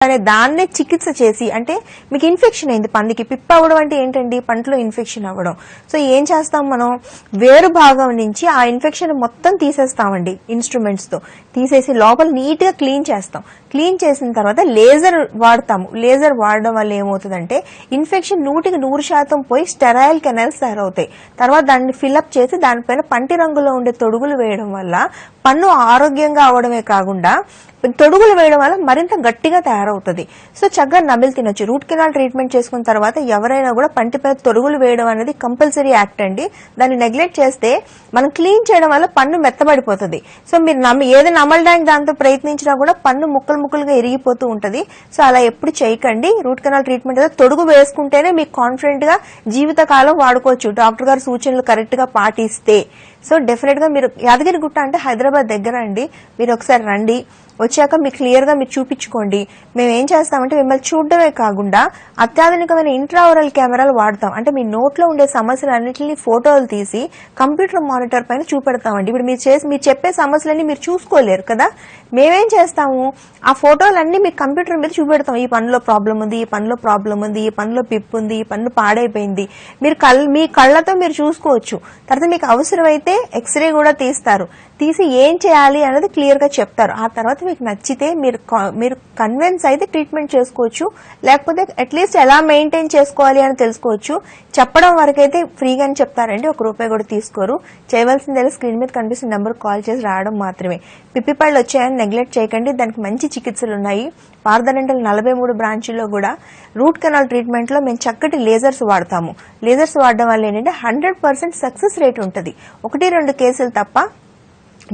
అనే దాన్నే చికిత్స చేసి, అంటే మీకు ఇన్ఫెక్షన్ అయింది పందికి, పిప్ప అవ్వడం అంటే ఏంటండి, పంటలో ఇన్ఫెక్షన్ అవ్వడం. సో ఏం చేస్తాం మనం, వేరు భాగం నుంచి ఆ ఇన్ఫెక్షన్ మొత్తం తీసేస్తామండి ఇన్స్ట్రుమెంట్స్ తో. తీసేసి లోపల నీట్ గా క్లీన్ చేస్తాం. క్లీన్ చేసిన తర్వాత లేజర్ వాడతాము. లేజర్ వాడడం వల్ల ఏమవుతుందంటే ఇన్ఫెక్షన్ 100% పోయి స్టెరైల్ కెనాల్స్ తయారవుతాయి. తర్వాత దాన్ని ఫిల్అప్ చేసి దానిపైన పంటి రంగులో ఉండే తొడుగులు వేయడం వల్ల పన్ను ఆరోగ్యంగా అవడమే కాకుండా తొడుగులు వేయడం వల్ల మరింత గట్టిగా తయారవుతుంది. సో చక్కగా నమిలి తినొచ్చు. రూట్ కెనాల్ ట్రీట్మెంట్ చేసుకున్న తర్వాత ఎవరైనా కూడా పంటిపై తొడుగులు వేయడం అనేది కంపల్సరీ యాక్ట్ అండి. దాన్ని నెగ్లెక్ట్ చేస్తే మనం క్లీన్ చేయడం వల్ల పన్ను మెత్తబడిపోతుంది. సో మీరు ఏది నమలడానికి దాంతో ప్రయత్నించినా కూడా పన్ను ముక్కలుగా ఇరిగిపోతూ ఉంటది. సో అలా ఎప్పుడు చేయకండి. రూట్ కెనాల్ ట్రీట్మెంట్ తొడుగు వేసుకుంటేనే మీకు కాన్ఫిడెంట్ గా జీవితకాలం వాడుకోవచ్చు, డాక్టర్ గారి సూచనలు కరెక్ట్ గా పాటిస్తే. సో డెఫినెట్ గా మీరు యాదగిరిగుట్ట అంటే హైదరాబాద్ దగ్గర అండి, మీరు ఒకసారి రండి. వచ్చాక మీకు క్లియర్ గా మీరు చూపించుకోండి. మేము ఏం చేస్తామంటే మిమ్మల్ని చూడడమే కాకుండా అత్యాధునికమైన ఇంట్రావరల్ కెమెరాలు వాడతాం. అంటే మీ నోట్లో ఉండే సమస్యలన్నింటినీ ఫోటోలు తీసి కంప్యూటర్ మానిటర్ పైన చూపెడతామండి. ఇప్పుడు మీరు చెప్పే సమస్యలన్నీ మీరు చూసుకోలేరు కదా, మేమేం చేస్తాము, ఆ ఫోటోలన్నీ మీకు కంప్యూటర్ మీద చూపెడతాం. ఈ పనిలో ప్రాబ్లం ఉంది, ఈ పనిలో ప్రాబ్లం ఉంది, ఈ పనిలో పిప్పు ఉంది, ఈ పన్ను పాడైపోయింది. మీరు మీ కళ్ళతో మీరు చూసుకోవచ్చు. తర్వాత మీకు అవసరమైతే ఎక్స్రే కూడా తీస్తారు. తీసి ఏం చేయాలి అనేది క్లియర్ గా చెప్తారు. ఆ తర్వాత మీకు నచ్చితే మీరు కన్విన్స్ అయితే ట్రీట్మెంట్ చేసుకోవచ్చు, లేకపోతే అట్లీస్ట్ ఎలా మెయింటైన్ చేసుకోవాలి అని తెలుసుకోవచ్చు. చెప్పడం వరకైతే ఫ్రీగానే చెప్తారండి, ₹1 కూడా తీసుకోరు. చేయవలసింది స్క్రీన్ మీద కనిపిస్తున్న నెంబర్ కాల్ చేసి రావడం మాత్రమే. పిప్పిపళ్ళు వచ్చాయని నెగ్లెక్ట్ చేయకండి, దానికి మంచి చికిత్సలు ఉన్నాయి. పార్థడెంటల్ 43 బ్రాంచ్ల్లో కూడా రూట్ కెనాల్ ట్రీట్మెంట్ లో మేము చక్కటి లేజర్స్ వాడతాము. లేజర్స్ వాడడం వల్ల ఏంటంటే 100% సక్సెస్ రేట్ ఉంటుంది. 1-2 కేసులు తప్ప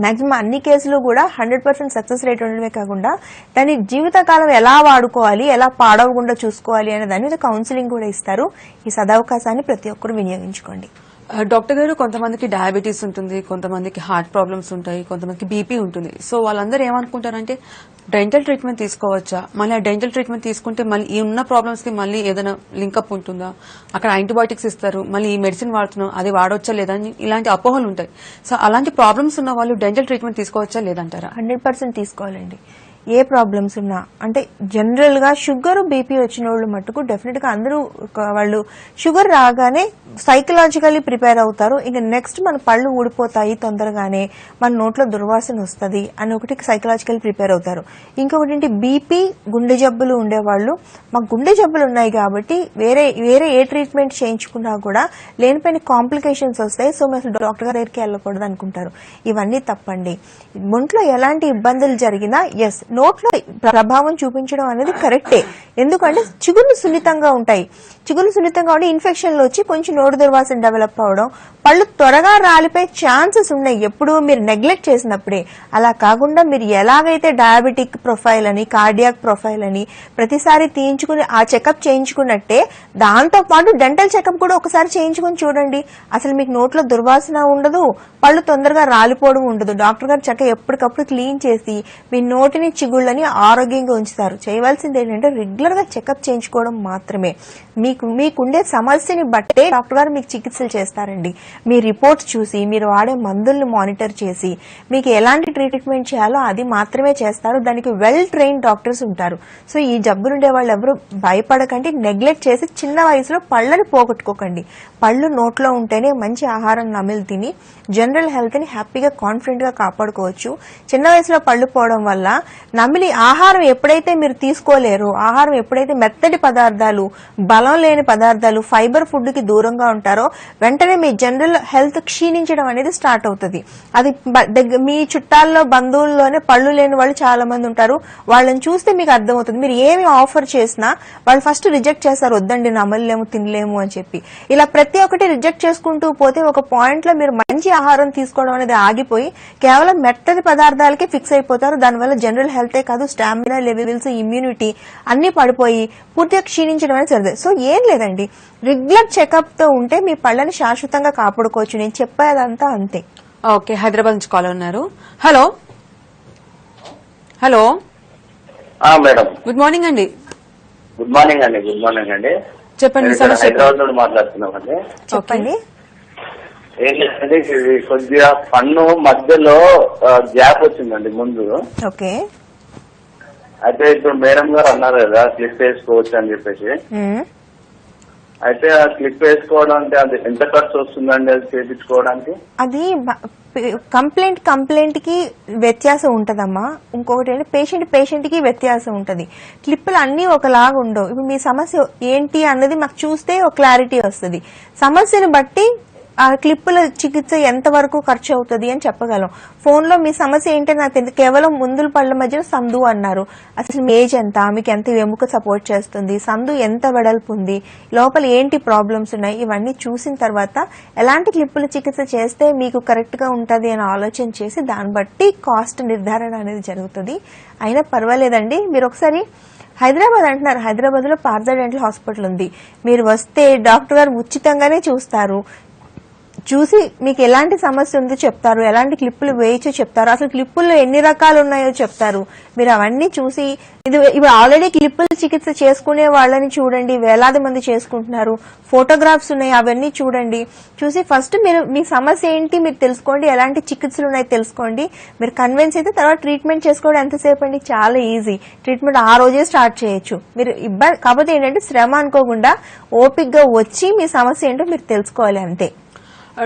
మాక్సిమం అన్ని కేసులు కూడా 100% సక్సెస్ రేట్ ఉండడమే కాకుండా దాని జీవితకాలం ఎలా వాడుకోవాలి, ఎలా పాడవకుండా చూసుకోవాలి అనే దాని మీద కౌన్సిలింగ్ కూడా ఇస్తారు. ఈ సదవకాశాన్ని ప్రతి ఒక్కరు వినియోగించుకోండి. డాక్టర్ గారు, కొంతమందికి డయాబెటీస్ ఉంటుంది, కొంతమందికి హార్ట్ ప్రాబ్లమ్స్ ఉంటాయి, కొంతమందికి బీపీ ఉంటుంది. సో వాళ్ళందరూ ఏమనుకుంటారంటే డెంటల్ ట్రీట్మెంట్ తీసుకోవచ్చా, మళ్ళీ ఆ డెంటల్ ట్రీట్మెంట్ తీసుకుంటే మళ్ళీ ఈ ఉన్న ప్రాబ్లమ్స్ కి మళ్ళీ ఏదైనా లింకప్ ఉంటుందా, అక్కడ యాంటీబయాటిక్స్ ఇస్తారు, మళ్ళీ ఈ మెడిసిన్ వాడుతున్నాం అది వాడవచ్చా లేదా అని ఇలాంటి అపోహలు ఉంటాయి. సో అలాంటి ప్రాబ్లమ్స్ ఉన్న వాళ్ళు డెంటల్ ట్రీట్మెంట్ తీసుకోవచ్చా లేదంటారా? 100% తీసుకోవాలండి. ఏ ప్రాబ్లమ్స్ ఉన్నా, అంటే జనరల్ గా షుగర్ బీపీ వచ్చిన వాళ్ళు మట్టుకు డెఫినెట్ గా అందరూ వాళ్ళు షుగర్ రాగానే సైకలాజికల్లీ ప్రిపేర్ అవుతారు. ఇంకా నెక్స్ట్ మన పళ్ళు ఊడిపోతాయి తొందరగానే, మన నోట్లో దుర్వాసన వస్తుంది అని ఒకటి సైకలాజికల్ ప్రిపేర్ అవుతారు. ఇంకొకటి బీపీ, గుండె జబ్బులు ఉండేవాళ్ళు మాకు గుండె జబ్బులు ఉన్నాయి కాబట్టి వేరే ఏ ట్రీట్మెంట్ చేయించుకున్నా కూడా లేనిపోయిన కాంప్లికేషన్స్ వస్తాయి, సో మేము డాక్టర్ గారి దగ్గరికి వెళ్ళకూడదు అనుకుంటారు. ఇవన్నీ తప్పండి. ఒంట్లో ఎలాంటి ఇబ్బందులు జరిగినా ఎస్ నోట్లో ప్రభావం చూపించడం అనేది కరెక్టే. ఎందుకంటే చిగుళ్ళు సున్నితంగా ఉంటాయి. చిగుళ్ళు సున్నితంగా ఉండి ఇన్ఫెక్షన్లు వచ్చి కొంచెం నోటి దుర్వాసన డెవలప్ అవడం, పళ్ళు త్వరగా రాలిపోయే ఛాన్సెస్ ఉన్నాయి ఎప్పుడు మీరు నెగ్లెక్ట్ చేసినప్పుడే. అలా కాకుండా మీరు ఎలాగైతే డయాబెటిక్ ప్రొఫైల్ అని, కార్డియాక్ ప్రొఫైల్ అని ప్రతిసారి తీయించుకుని ఆ చెకప్ చేయించుకున్నట్టే దాంతో పాటు డెంటల్ చెకప్ కూడా ఒకసారి చేయించుకుని చూడండి. అసలు మీకు నోట్లో దుర్వాసన ఉండదు, పళ్ళు తొందరగా రాలిపోవడం ఉండదు. డాక్టర్ గారు చక్కగా ఎప్పటికప్పుడు క్లీన్ చేసి మీ నోటిని, చిగుళ్ళని ఆరోగ్యంగా ఉంచుతారు. చేయవలసింది ఏంటంటే రెగ్యులర్ గా చెకప్ చేయించుకోవడం మాత్రమే. మీకుండే సమస్యని బట్టే డాక్టర్ గారు మీకు చికిత్సలు చేస్తారండి. మీ రిపోర్ట్స్ చూసి, మీరు వాడే మందుల్ని మానిటర్ చేసి మీకు ఎలాంటి ట్రీట్మెంట్ చేయాలో అది మాత్రమే చేస్తారు. దానికి వెల్ ట్రైన్ డాక్టర్స్ ఉంటారు. సో ఈ జబ్బులుండే వాళ్ళు ఎవరు భయపడకండి, నెగ్లెక్ట్ చేసి చిన్న వయసులో పళ్ళని పోగొట్టుకోకండి. పళ్ళు నోట్లో ఉంటేనే మంచి ఆహారం నమిలి తిని జనరల్ హెల్త్ ని హ్యాపీగా కాన్ఫిడెంట్ గా కాపాడుకోవచ్చు. చిన్న వయసులో పళ్ళు పోవడం వల్ల నమిలి ఆహారం ఎప్పుడైతే మీరు తీసుకోలేరో, ఆహారం ఎప్పుడైతే మెత్తటి పదార్థాలు, బలం లేని పదార్థాలు, ఫైబర్ ఫుడ్ కి దూరంగా ఉంటారో వెంటనే మీ జనరల్ హెల్త్ క్షీణించడం అనేది స్టార్ట్ అవుతుంది. అది మీ చుట్టాల్లో, బంధువుల్లోనే పళ్ళు లేని వాళ్ళు చాలా మంది ఉంటారు. వాళ్ళని చూస్తే మీకు అర్థమవుతుంది. మీరు ఏమి ఆఫర్ చేసినా వాళ్ళు ఫస్ట్ రిజెక్ట్ చేస్తారు, వద్దండి నమలలేము, తినలేము అని చెప్పి. ఇలా ప్రతి ఒక్కటి రిజెక్ట్ చేసుకుంటూ పోతే ఒక పాయింట్ లో మీరు మంచి ఆహారం తీసుకోవడం అనేది ఆగిపోయి కేవలం మెత్తటి పదార్థాలకే ఫిక్స్ అయిపోతారు. దానివల్ల జనరల్ హెల్తే కాదు, స్టామినా లెవెల్స్, ఇమ్యూనిటీ అన్ని పడిపోయి పూర్తిగా క్షీణించడం అనేది జరుగుతుంది. సో ఏం లేదండి, రెగ్యులర్ చెకప్ తో ఉంటే మీ పళ్ళని శాశ్వతంగా కాపాడుకోవచ్చు. నేను చెప్పేదంతా అంతే. ఓకే, హైదరాబాద్ నుంచి కాల్ ఉన్నారు. Hello hello madam, good morning అండి. గుడ్ మార్నింగ్ అండి. గుడ్ మార్నింగ్ అండి. చెప్పండి. హైదరాబాద్ నుండి మాట్లాడుతున్నామండి. చెప్పండి. ఏం లేదండి, కొద్దిగా పన్ను మధ్యలో గ్యాప్ వచ్చిందండి ముందు. ఓకే. అయితే ఇప్పుడు మేడం గారు అన్నారు కదా క్లిప్ వేసుకోవచ్చు అని చెప్పేసి. మ్మ్. అయితే ఆ క్లిప్ వేసుకోవడానికి అది ఎంత ఖర్చు వస్తుందండి అది చేయించుకోవడానికి? అది కంప్లైంట్ కి వ్యత్యాసం ఉంటదమ్మా. ఇంకొకటి ఏంటి పేషెంట్ కి వ్యత్యాసం ఉంటది. క్లిప్పులు అన్ని ఒకలాగా ఉండవు. ఇప్పుడు మీ సమస్య ఏంటి అన్నది మాకు చూస్తే ఒక క్లారిటీ వస్తుంది. సమస్యను బట్టి ఆ క్లిప్పుల చికిత్స ఎంత వరకు ఖర్చు అవుతుంది అని చెప్పగలం. ఫోన్ లో మీ సమస్య ఏంటని నాకు తెలియదు, కేవలం ముందుల పళ్ళ మధ్యలో సందు అన్నారు. అసలు మీ ఏజ్ ఎంత, మీకు ఎంత వెముక సపోర్ట్ చేస్తుంది, సందు ఎంత వెడల్పు ఉంది, లోపల ఏంటి ప్రాబ్లమ్స్ ఉన్నాయి, ఇవన్నీ చూసిన తర్వాత ఎలాంటి క్లిప్పుల చికిత్స చేస్తే మీకు కరెక్ట్ గా ఉంటది అని ఆలోచన చేసి దాన్ని బట్టి కాస్ట్ నిర్ధారణ అనేది జరుగుతుంది. అయినా పర్వాలేదండి, మీరు ఒకసారి హైదరాబాద్ అంటున్నారు, హైదరాబాద్ లో పార్థ డెంటల్ హాస్పిటల్ ఉంది. మీరు వస్తే డాక్టర్ గారు ఉచితంగానే చూస్తారు. చూసి మీకు ఎలాంటి సమస్య ఉందో చెప్తారు, ఎలాంటి క్లిప్పులు వేయచ్చో చెప్తారు, అసలు క్లిప్పుల్లో ఎన్ని రకాలు ఉన్నాయో చెప్తారు. మీరు అవన్నీ చూసి ఇప్పుడు ఆల్రెడీ క్లిప్పుల చికిత్స చేసుకునే వాళ్ళని చూడండి, వేలాది మంది చేసుకుంటున్నారు. ఫోటోగ్రాఫ్స్ ఉన్నాయి, అవన్నీ చూడండి. చూసి ఫస్ట్ మీరు మీ సమస్య ఏంటి మీరు తెలుసుకోండి, ఎలాంటి చికిత్సలు ఉన్నాయో తెలుసుకోండి. మీరు కన్విన్స్ అయితే తర్వాత ట్రీట్మెంట్ చేసుకోవడం ఎంతసేపు అండి, చాలా ఈజీ. ట్రీట్మెంట్ ఆ రోజే స్టార్ట్ చేయొచ్చు. మీరు ఇబ్బంది కాకపోతే ఏంటంటే శ్రమ అనుకోకుండా ఓపిక్ గా వచ్చి మీ సమస్య ఏంటో మీరు తెలుసుకోవాలి అంతే.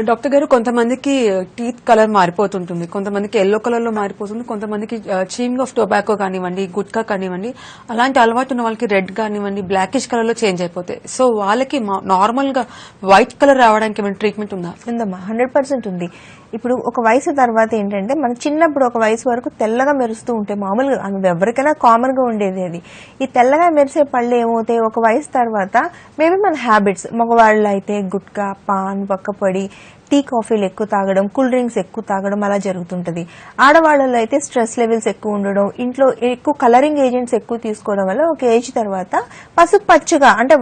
డాక్టర్ గారు, కొంతమందికి టీత్ కలర్ మారిపోతుంటుంది, కొంతమందికి ఎల్లో కలర్ లో మారిపోతుంది, కొంతమందికి చీమింగ్ ఆఫ్ టొబాకో కానివ్వండి, గుట్కా కానివ్వండి, అలాంటి అలవాటు ఉన్న వాళ్ళకి రెడ్ కానివ్వండి బ్లాకిష్ కలర్ లో చేంజ్ అయిపోతాయి. సో వాళ్ళకి నార్మల్ గా వైట్ కలర్ రావడానికి ఏమైనా ట్రీట్మెంట్ ఉందా? ఉందమ్మా, 100% ఉంది. ఇప్పుడు ఒక వయసు తర్వాత ఏంటంటే మన చిన్నప్పుడు ఒక వయసు వరకు తెల్లగా మెరుస్తూ ఉంటాయి, మామూలుగా ఎవరికైనా కామన్ గా ఉండేది అది. ఈ తెల్లగా మెరిసే పళ్ళు ఏమవుతాయి, ఒక వయసు తర్వాత మేబీ మన హ్యాబిట్స్, మగవాళ్ళు అయితే గుట్కా, పాన్, పక్కపడి, టీ కాఫీలు ఎక్కువ తాగడం, కూల్ డ్రింక్స్ ఎక్కువ తాగడం అలా జరుగుతుంటది. ఆడవాళ్ళలో అయితే స్ట్రెస్ లెవెల్స్ ఎక్కువ ఉండడం, ఇంట్లో ఎక్కువ కలరింగ్ ఏజెంట్స్ ఎక్కువ తీసుకోవడం వల్ల ఒక ఏజ్ తర్వాత పసుపు పచ్చగా అంటే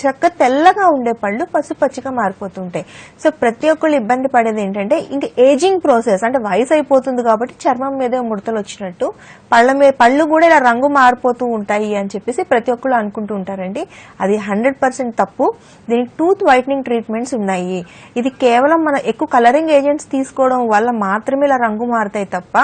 చక్క తెల్లగా ఉండే పళ్ళు పసుపు పచ్చగా మారిపోతుంటాయి. సో ప్రతి ఒక్కళ్ళు ఇబ్బంది పడేది ఏంటంటే ఇంకా ఏజింగ్ ప్రాసెస్, అంటే వయసు అయిపోతుంది కాబట్టి చర్మం మీద ముడతలు వచ్చినట్టు పళ్ళు కూడా ఇలా రంగు మారిపోతూ ఉంటాయి అని చెప్పేసి ప్రతి ఒక్కళ్ళు అనుకుంటూ ఉంటారండి. అది 100% తప్పు. దీనికి టూత్ వైట్నింగ్ ట్రీట్మెంట్స్ ఉన్నాయి. ఇది కేవలం మన ఎక్కువ కలరింగ్ ఏజెంట్స్ తీసుకోవడం వల్ల మాత్రమే ఇలా రంగు మారుతాయి తప్ప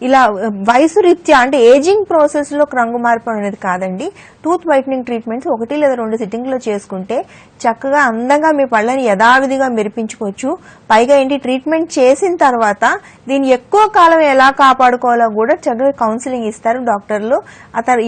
ఇలా వయసు రీత్యా అంటే ఏజింగ్ ప్రాసెస్ లో రంగు మార్పు అనేది కాదండి. టూత్ వైట్నింగ్ ట్రీట్మెంట్స్ 1 లేదా 2 సిట్టింగ్ లో చేసుకుంటే చక్కగా అందంగా మీ పళ్ళని యథావిధిగా మెరిపించుకోవచ్చు. పైగా ఏంటి, ట్రీట్మెంట్ చేసిన తర్వాత దీన్ని ఎక్కువ కాలం ఎలా కాపాడుకోవాలో కూడా చక్కగా కౌన్సిలింగ్ ఇస్తారు డాక్టర్లు.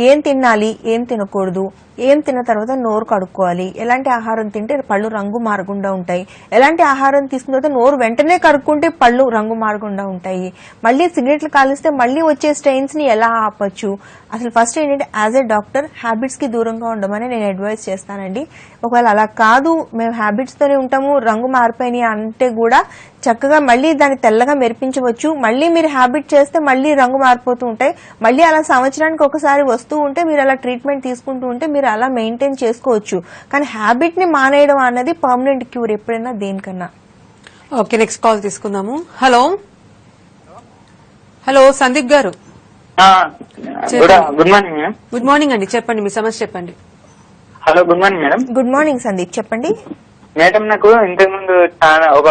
ఏం తినాలి, ఏం తినకూడదు, ఏం తిన్న తర్వాత నోరు కడుక్కోవాలి, ఎలాంటి ఆహారం తింటే పళ్ళు రంగు మారకుండా ఉంటాయి, ఎలాంటి ఆహారం తీసుకున్న తర్వాత నోరు వెంటనే కడుక్కుంటే పళ్ళు రంగు మారకుండా ఉంటాయి, మళ్ళీ సిగరెట్లు కాలిస్తే మళ్ళీ వచ్చే స్టెయిన్స్ ని ఎలా ఆపచ్చు. అసలు ఫస్ట్ ఏంటంటే యాజ్ ఏ డాక్టర్ హ్యాబిట్స్ కి దూరంగా ఉండమని నేను అడ్వైస్ చేస్తానండి. ఒకవేళ అలా కాదు మేము హ్యాబిట్స్ తోనే ఉంటాము రంగు మారిపోయినాయి అంటే కూడా చక్కగా మళ్ళీ దాన్ని తెల్లగా మెరిపించవచ్చు. మళ్ళీ మీరు హ్యాబిట్ చేస్తే మళ్ళీ రంగు మారిపోతూ ఉంటాయి. మళ్ళీ అలా సంవత్సరానికి ఒకసారి వస్తూ ఉంటే మీరు అలా ట్రీట్మెంట్ తీసుకుంటూ ఉంటే మీరు అలా మెయింటైన్ చేసుకోవచ్చు. కానీ హ్యాబిట్ ని మానేయడం అన్నది పర్మనెంట్ క్యూర్ ఎప్పుడైనా దేనికన్నా. ఓకే, నెక్స్ట్ కాల్ తీసుకుందాము. హలో హలో సందీప్ గారు. Good morning madam. Good morning అండి, చెప్పండి మీ సమస్య చెప్పండి. Hello, good morning madam. Good morning Sandeep, చెప్పండి. మేడం, నాకు ఇంతకు ముందు చాలా ఒక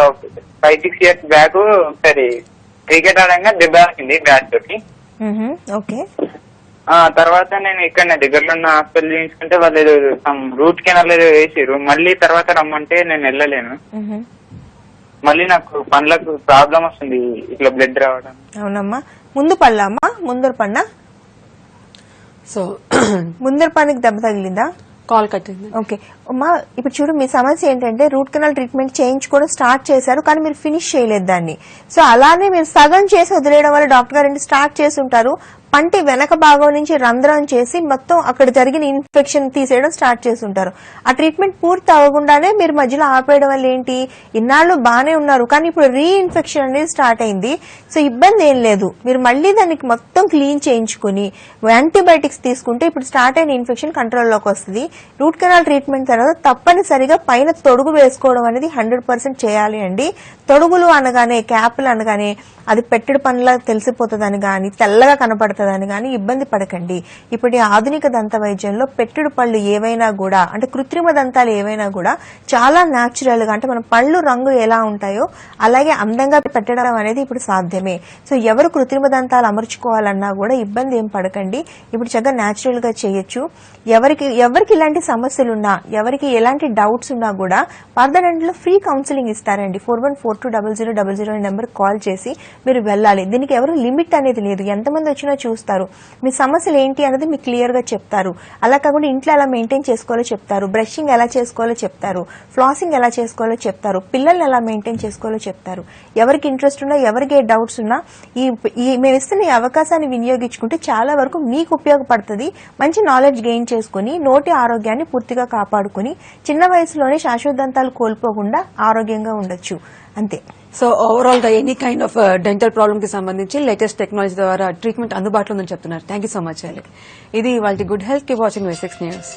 5-6 years బ్యాక్ ఒకసారి క్రికెట్ ఆడంగా దెబ్బ తాకింది బ్యాట్ తోటి. ఓకే. తర్వాత నేను ఇక్కడ దగ్గరలో ఉన్న హాస్పిటల్ చూపించుకుంటే వాళ్ళు ఏదో రూట్ కెనాల్ ఏదో వేసారు. మళ్ళీ తర్వాత రమ్మంటే నేను వెళ్ళలేను. మళ్ళీ నాకు పండ్లకు ప్రాబ్లం వస్తుంది, ఇట్లా బ్లడ్ రావడం. అవునమ్మా, ముందు పళ్ళమ్మా, ముందర పన్నా? సో ముందర పనికి దెబ్బ తగిలిందా? కాల్ కట్టింది. ఓకే అమ్మా, ఇప్పుడు చూడు మీ సమస్య ఏంటంటే రూట్ కెనాల్ ట్రీట్మెంట్ చేయించుకోవడం స్టార్ట్ చేశారు కానీ మీరు ఫినిష్ చేయలేదు దాన్ని. సో అలానే మీరు సగం చేసి వదిలేయడం వల్ల డాక్టర్ గారు స్టార్ట్ చేసి ఉంటారు, పంటి వెనక భాగం నుంచి రంధ్రం చేసి మొత్తం అక్కడ జరిగిన ఇన్ఫెక్షన్ తీసేయడం స్టార్ట్ చేసి ఉంటారు. ఆ ట్రీట్మెంట్ పూర్తి అవ్వకుండానే మీరు మధ్యలో ఆపేయడం వల్ల ఏంటి, ఇన్నాళ్ళు బాగానే ఉన్నారు కానీ ఇప్పుడు రీఇన్ఫెక్షన్ అనేది స్టార్ట్ అయింది. సో ఇబ్బంది ఏం లేదు, మీరు మళ్ళీ దానికి మొత్తం క్లీన్ చేయించుకుని యాంటీబయాటిక్స్ తీసుకుంటే ఇప్పుడు స్టార్ట్ అయిన ఇన్ఫెక్షన్ కంట్రోల్లోకి వస్తుంది. రూట్ కెనాల్ ట్రీట్మెంట్ తర్వాత తప్పనిసరిగా పైన తొడుగు వేసుకోవడం అనేది 100% చేయాలి అండి. తొడుగులు అనగానే, క్యాప్లు అనగానే అది పెట్టెడు పనిలా తెలిసిపోతుందని కానీ, తెల్లగా కనపడుతుంది అవుతుందని కానీ ఇబ్బంది పడకండి. ఇప్పుడు ఈ ఆధునిక దంత వైద్యంలో పెట్టుడు పళ్ళు ఏవైనా కూడా, అంటే కృత్రిమ దంతాలు ఏవైనా కూడా చాలా న్యాచురల్ గా, అంటే మన పళ్ళు రంగు ఎలా ఉంటాయో అలాగే అందంగా పెట్టడం అనేది ఇప్పుడు సాధ్యమే. సో ఎవరు కృత్రిమ దంతాలు అమర్చుకోవాలన్నా కూడా ఇబ్బంది ఏం పడకండి. ఇప్పుడు చక్కగా న్యాచురల్ గా చేయొచ్చు. ఎవరికి ఇలాంటి సమస్యలున్నా, ఎవరికి ఎలాంటి డౌట్స్ ఉన్నా కూడా పర్దనెంట్లో ఫ్రీ కౌన్సిలింగ్ ఇస్తారండి. 41420000 అనే నెంబర్ కాల్ చేసి మీరు వెళ్ళాలి. దీనికి ఎవరు లిమిట్ అనేది లేదు, ఎంతమంది వచ్చినా చూస్తారు. మీ సమస్యలు ఏంటి అనేది మీకు క్లియర్ గా చెప్తారు. అలా కాకుండా ఇంట్లో ఎలా మెయింటైన్ చేసుకోవాలో చెప్తారు, బ్రషింగ్ ఎలా చేసుకోవాలో చెప్తారు, ఫ్లాసింగ్ ఎలా చేసుకోవాలో చెప్తారు, పిల్లల్ని ఎలా మెయింటైన్ చేసుకోవాలో చెప్తారు. ఎవరికి ఇంట్రెస్ట్ ఉన్నా, ఎవరికి ఏ డౌట్స్ ఉన్నా మేము ఇస్తున్న ఈ అవకాశాన్ని వినియోగించుకుంటే చాలా వరకు మీకు ఉపయోగపడుతుంది. మంచి నాలెడ్జ్ గెయిన్ చేసుకుని నోటి ఆరోగ్యాన్ని పూర్తిగా కాపాడుకుని చిన్న వయసులోనే శాశ్వత దంతాలు కోల్పోకుండా ఆరోగ్యంగా ఉండొచ్చు. అంతే. సో ఓవరాల్ గా any kind of dental problem కి సంబంధించి లేటెస్ట్ టెక్నాలజీ ద్వారా ట్రీట్మెంట్ అందుబాటులో ఉందని చెప్తున్నారు. థ్యాంక్ యూ సో మచ్ అండి. ఇది వాళ్ళ గుడ్ హెల్త్ కి వాచింగ్ W6 న్యూస్.